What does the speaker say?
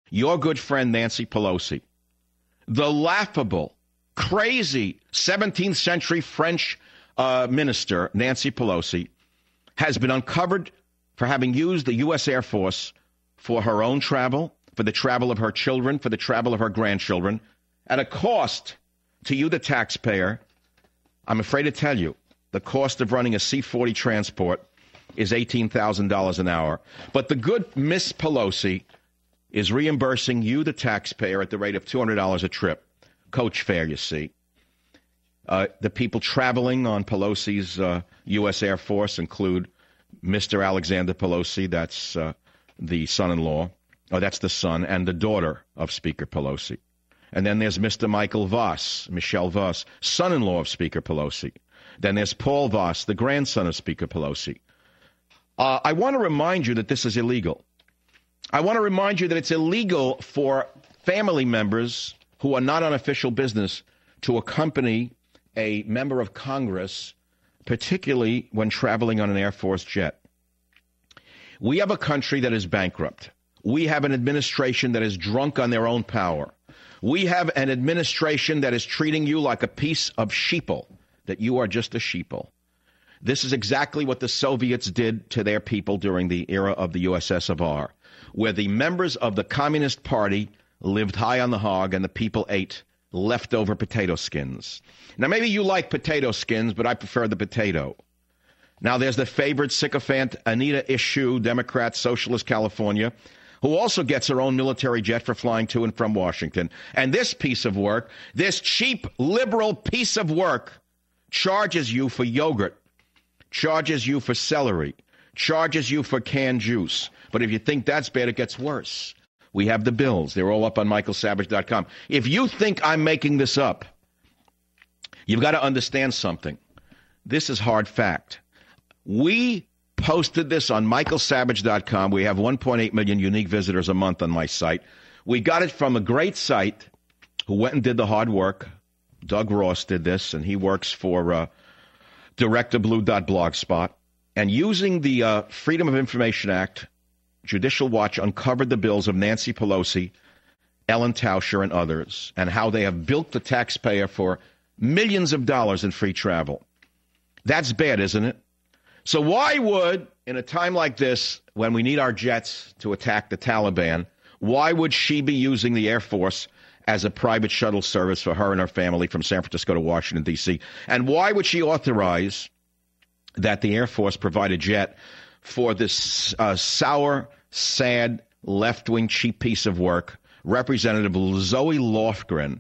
your good friend Nancy Pelosi, the laughable, crazy 17th century French minister Nancy Pelosi, has been uncovered for having used the U.S. Air Force for her own travel, for the travel of her children, for the travel of her grandchildren, at a cost to you, the taxpayer. I'm afraid to tell you, the cost of running a C-40 transport is $18,000 an hour. But the good Miss Pelosi is reimbursing you, the taxpayer, at the rate of $200 a trip. Coach fare, you see. The people traveling on Pelosi's U.S. Air Force include Mr. Alexander Pelosi, that's the son-in-law, or that's the son, and the daughter of Speaker Pelosi. And then there's Mr. Michael Voss, Michelle Voss, son-in-law of Speaker Pelosi. Then there's Paul Voss, the grandson of Speaker Pelosi. I want to remind you that this is illegal. I want to remind you that it's illegal for family members who are not on official business to accompany a member of Congress, particularly when traveling on an Air Force jet. We have a country that is bankrupt. We have an administration that is drunk on their own power. We have an administration that is treating you like a piece of sheeple, that you are just a sheeple. This is exactly what the Soviets did to their people during the era of the USSR, where the members of the Communist Party lived high on the hog and the people ate leftover potato skins. Now, maybe you like potato skins, but I prefer the potato. Now, there's the favorite sycophant Anita Eshoo, Democrat, Socialist California, who also gets her own military jet for flying to and from Washington. And this piece of work, this cheap, liberal piece of work, charges you for yogurt, charges you for celery, charges you for canned juice. But if you think that's bad, it gets worse. We have the bills. They're all up on michaelsavage.com. If you think I'm making this up, you've got to understand something. This is hard fact. We posted this on michaelsavage.com. We have 1.8 million unique visitors a month on my site. We got it from a great site who went and did the hard work. Doug Ross did this, and he works for directorblue.blogspot. And using the Freedom of Information Act, Judicial Watch uncovered the bills of Nancy Pelosi, Ellen Tauscher, and others, and how they have bilked the taxpayer for millions of dollars in free travel. That's bad, isn't it? So why would, in a time like this, when we need our jets to attack the Taliban, why would she be using the Air Force as a private shuttle service for her and her family from San Francisco to Washington, D.C.? And why would she authorize that the Air Force provide a jet for this sour, sad, left-wing, cheap piece of work, Representative Zoe Lofgren,